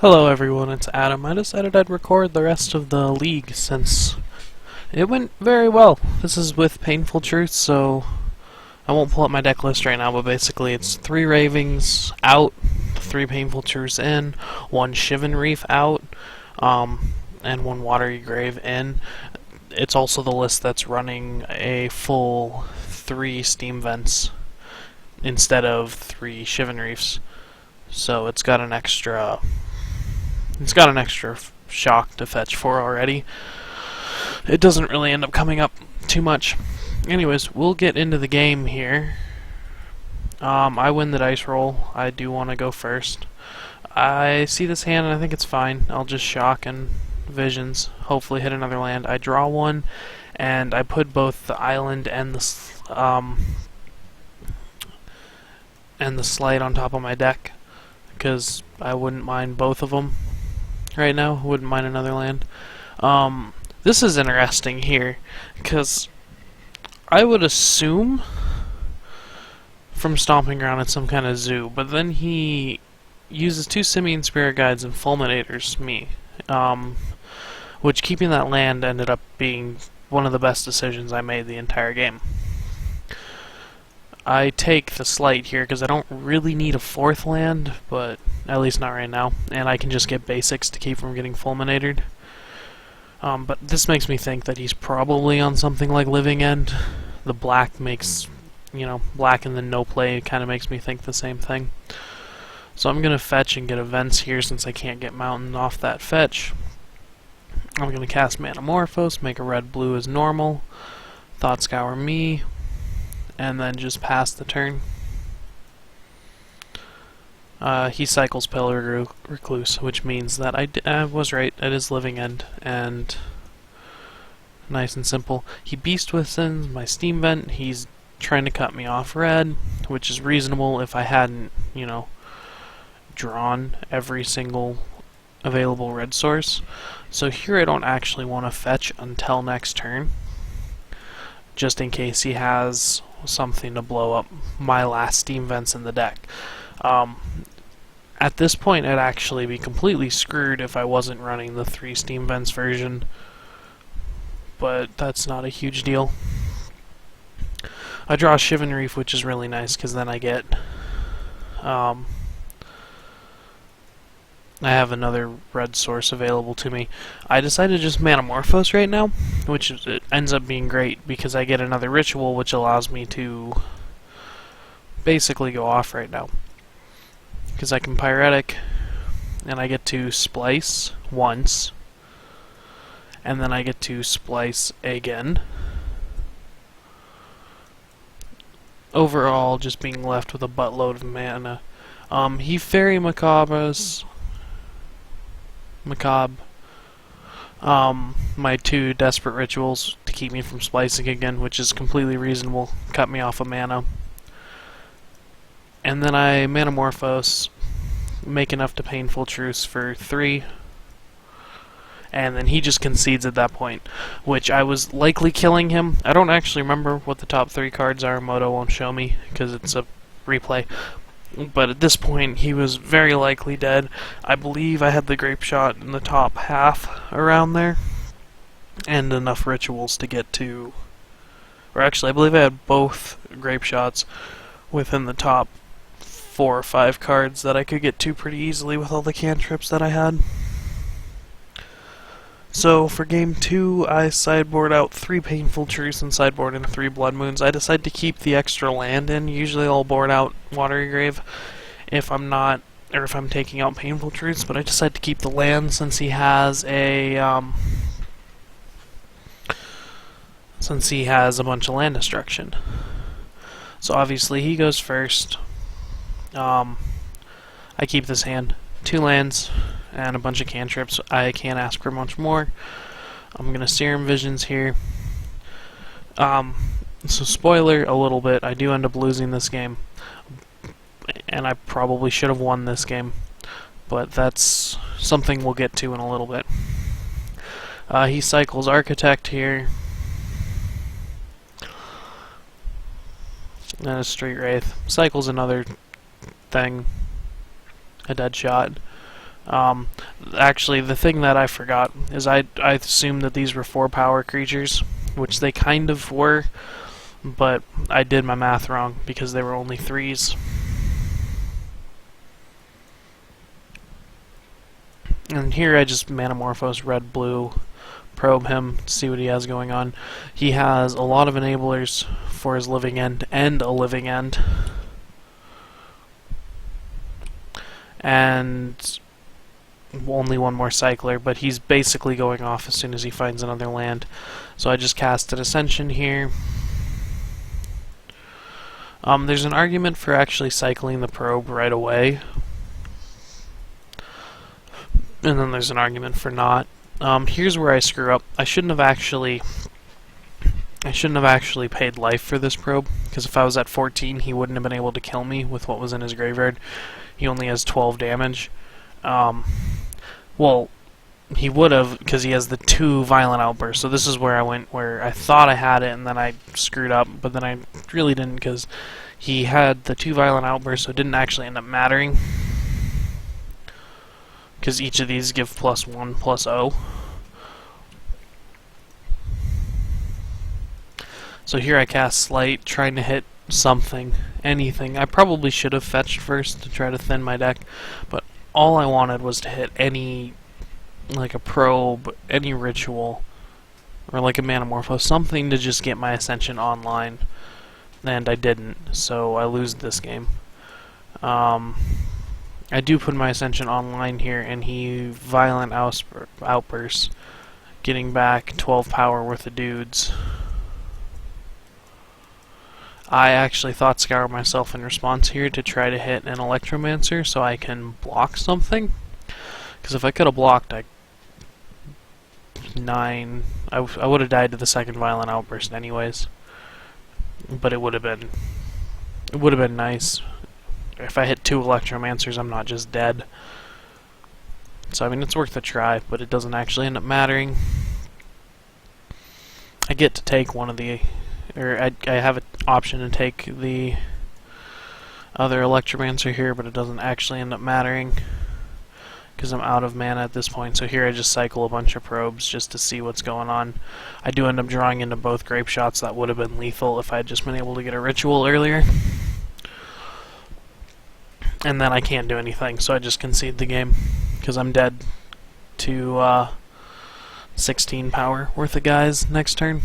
Hello everyone, it's Adam. I decided I'd record the rest of the league since it went very well. This is with Painful Truth, so I won't pull up my deck list right now, but basically it's 3 Ravings out, 3 Painful Truths in, 1 Shivan Reef out, and 1 Watery Grave in. It's also the list that's running a full 3 Steam Vents instead of 3 Shivan Reefs. So it's got an extra shock to fetch for already. It doesn't really end up coming up too much. Anyways, we'll get into the game here. I win the dice roll. I do want to go first. I see this hand and I think it's fine. I'll just shock and visions. Hopefully hit another land. I draw one, and I put both the island and the slide on top of my deck because I wouldn't mind both of them. Right now, wouldn't mind another land. This is interesting here, because I would assume from Stomping Ground it's some kind of zoo, but then he uses 2 Simian Spirit Guides and Fulminators me, which keeping that land ended up being one of the best decisions I made the entire game. I take the Slight here because I don't really need a 4th land, but at least not right now, and I can just get basics to keep from getting fulminated. But this makes me think that he's probably on something like Living End. The black makes, black and then no play kind of makes me think the same thing. So I'm going to fetch and get events here since I can't get Mountain off that fetch. I'm going to cast Manamorphose, make a red-blue as normal, Thought Scour me, and then just pass the turn. He cycles Pillar Recluse, which means that I was right, it is Living End, and nice and simple. He Beast Withens my Steam Vent, he's trying to cut me off red, which is reasonable if I hadn't, drawn every single available red source. So here I don't actually want to fetch until next turn, just in case he has something to blow up my last Steam Vents in the deck. At this point, I'd actually be completely screwed if I wasn't running the 3 Steam Vents version, but that's not a huge deal. I draw a Shivan Reef, which is really nice, because then I get I have another red source available to me. I decided to just Manamorphose right now, which it ends up being great because I get another ritual which allows me to basically go off right now. Because I can Pyretic, and I get to Splice once, and then I get to Splice again. Overall, just being left with a buttload of mana. He Fairy Macabre, my 2 Desperate Rituals to keep me from splicing again, which is completely reasonable, cut me off of mana. And then I Manamorphose, make enough to Painful Truce for 3, and then he just concedes at that point, which I was likely killing him. I don't actually remember what the top 3 cards are. Moto won't show me because it's a replay. But at this point, he was very likely dead. I believe I had the Grape Shot in the top half around there, and enough rituals to get to... Or actually, I believe I had both Grape Shots within the top 4 or 5 cards that I could get to pretty easily with all the cantrips that I had. So for game 2, I sideboard out 3 Painful Truths and sideboard in 3 Blood Moons. I decide to keep the extra land in. Usually I'll board out Watery Grave if I'm not, or if I'm taking out Painful Truths, but I decide to keep the land since he has a bunch of land destruction. So obviously he goes first. I keep this hand. 2 lands and a bunch of cantrips. I can't ask for much more. I'm gonna Serum Visions here. So spoiler a little bit, I do end up losing this game, and I probably should have won this game, but that's something we'll get to in a little bit. He cycles Architect here, and a Street Wraith. Cycles another thing, a Dead Shot. Um, Actually, the thing that I forgot is I assumed that these were 4-power creatures, which they kind of were, but I did my math wrong because they were only 3s. And here I just Manamorphose red blue, probe him, see what he has going on. He has a lot of enablers for his living end and a living end. And only one more cycler, but he's basically going off as soon as he finds another land. So I just cast an Ascension here. There's an argument for actually cycling the probe right away, and then there's an argument for not. Here's where I screw up. I shouldn't have actually paid life for this probe, because if I was at 14, he wouldn't have been able to kill me with what was in his graveyard. He only has 12 damage. Well, he would have, because he has the 2 violent outbursts. So this is where I went, where I thought I had it, and then I screwed up, but then I really didn't, because he had the 2 violent outbursts, so it didn't actually end up mattering, because each of these give +1 +0. So here I cast Slight, trying to hit something, anything. I probably should have fetched first to try to thin my deck, but all I wanted was to hit any, like a probe, any ritual, or like a Manamorphose, something to just get my Ascension online, and I didn't, so I lose this game. I do put my Ascension online here, and he violent outbursts, getting back 12 power worth of dudes. I actually thought Scour myself in response here to try to hit an Electromancer so I can block something. Because if I could have blocked, I would have died to the second violent outburst anyways. But it would have been nice. If I hit 2 Electromancers, I'm not just dead. So I mean, it's worth a try, but it doesn't actually end up mattering. I get to take one of the, or I have an option to take the other Electromancer here, but it doesn't actually end up mattering because I'm out of mana at this point. So here I just cycle a bunch of probes just to see what's going on. I do end up drawing into both Grape Shots that would have been lethal if I had just been able to get a ritual earlier. And then I can't do anything, so I just concede the game because I'm dead to 16 power worth of guys next turn.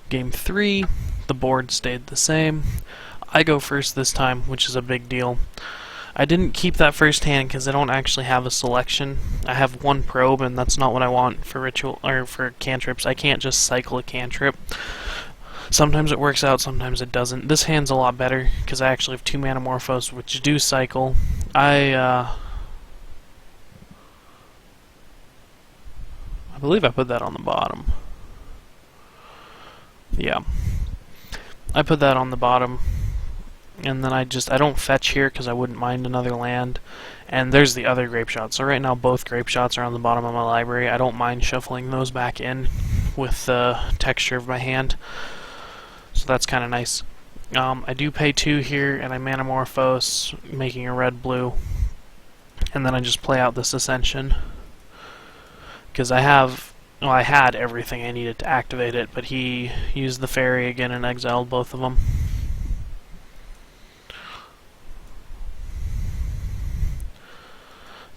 Game 3, the board stayed the same. I go first this time, which is a big deal. I didn't keep that first hand because I don't actually have a selection. I have 1 probe, and that's not what I want for ritual or for cantrips. I can't just cycle a cantrip. Sometimes it works out, sometimes it doesn't. This hand's a lot better because I actually have 2 Manamorphose, which do cycle. I believe I put that on the bottom. Yeah. I put that on the bottom. And then I don't fetch here because I wouldn't mind another land. And there's the other Grape Shots. So right now both Grape Shots are on the bottom of my library. I don't mind shuffling those back in with the texture of my hand. So that's kind of nice. I do pay 2 here, and I Manamorphose, making a red-blue. And then I just play out this Ascension. Because I had everything I needed to activate it, but he used the fairy again and exiled both of them.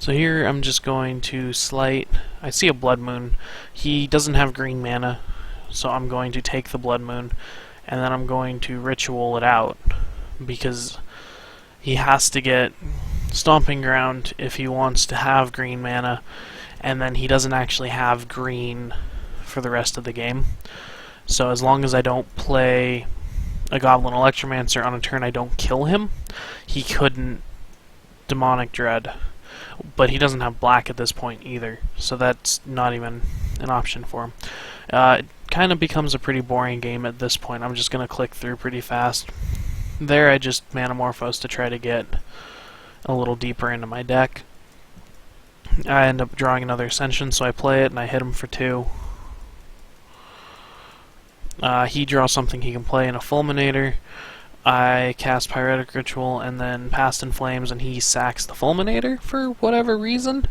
So here I'm just going to Slight. I see a Blood Moon. He doesn't have green mana, so I'm going to take the Blood Moon, and then I'm going to Ritual it out, because he has to get Stomping Ground if he wants to have green mana, and then he doesn't actually have green for the rest of the game. So as long as I don't play a Goblin Electromancer on a turn I don't kill him, he couldn't Demonic Dread. But he doesn't have black at this point either, so that's not even an option for him. It kind of becomes a pretty boring game at this point. I'm just going to click through pretty fast. There I just Manamorphose to try to get a little deeper into my deck. I end up drawing another Ascension, so I play it and I hit him for 2. He draws something he can play in a Fulminator. I cast Pyretic Ritual and then Past in Flames, and he sacks the Fulminator for whatever reason.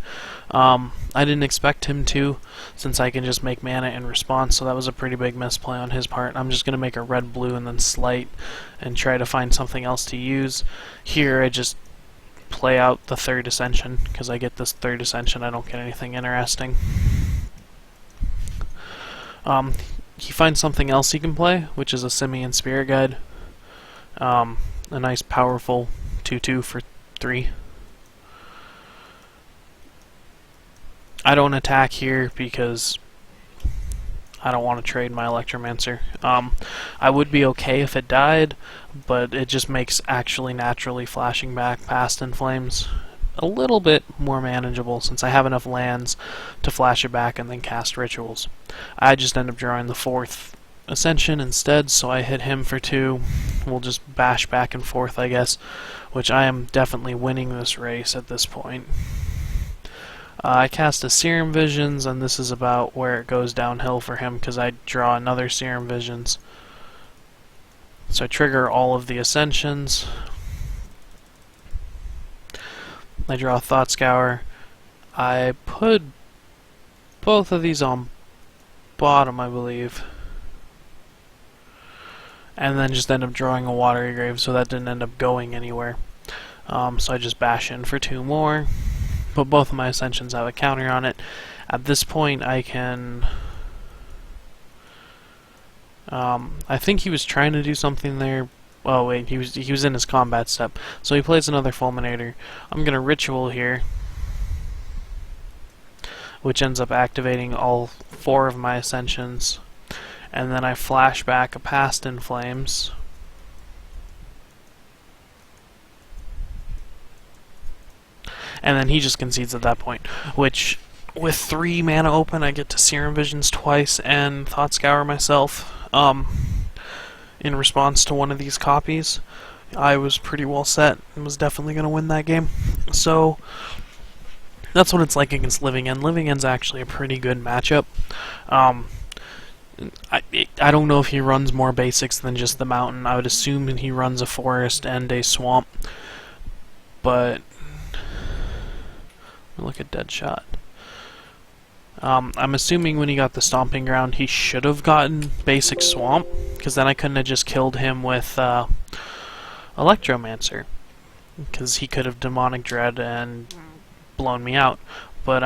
I didn't expect him to, since I can just make mana in response, so that was a pretty big misplay on his part. I'm just going to make a red-blue and then Slight and try to find something else to use. Here I just play out the third Ascension, because I get this third Ascension, I don't get anything interesting. He finds something else he can play, which is a Simian Spirit Guide. A nice powerful 2/2 for 3. I don't attack here because I don't want to trade my Electromancer. I would be okay if it died, but it just makes actually naturally flashing back Past in Flames a little bit more manageable, since I have enough lands to flash it back and then cast rituals. I just end up drawing the 4th Ascension instead, so I hit him for 2. We'll just bash back and forth, I guess, which I am definitely winning this race at this point. I cast a Serum Visions, and this is about where it goes downhill for him, because I draw another Serum Visions. So I trigger all of the Ascensions. I draw a Thought Scour. I put both of these on bottom, I believe. And then just end up drawing a Watery Grave, so that didn't end up going anywhere. So I just bash in for 2 more. But both of my Ascensions have a counter on it. At this point I can... I think he was trying to do something there. Oh wait, he was in his combat step. So he plays another Fulminator. I'm gonna Ritual here, which ends up activating all 4 of my Ascensions. And then I flash back a Past in Flames. And then he just concedes at that point, which, with 3 mana open, I get to Serum Visions twice and Thought Scour myself. In response to one of these copies, I was pretty well set and was definitely going to win that game. So that's what it's like against Living End. Living End's actually a pretty good matchup. I don't know if he runs more basics than just the mountain. I would assume he runs a forest and a swamp, but look at Deadshot. I'm assuming when he got the Stomping Ground, he should have gotten basic swamp, because then I couldn't have just killed him with Electromancer, because he could have Demonic Dread and blown me out. But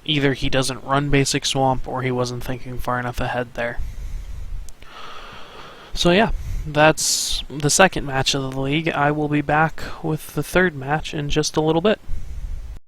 either he doesn't run basic swamp, or he wasn't thinking far enough ahead there. So yeah, that's the second match of the league. I will be back with the third match in just a little bit.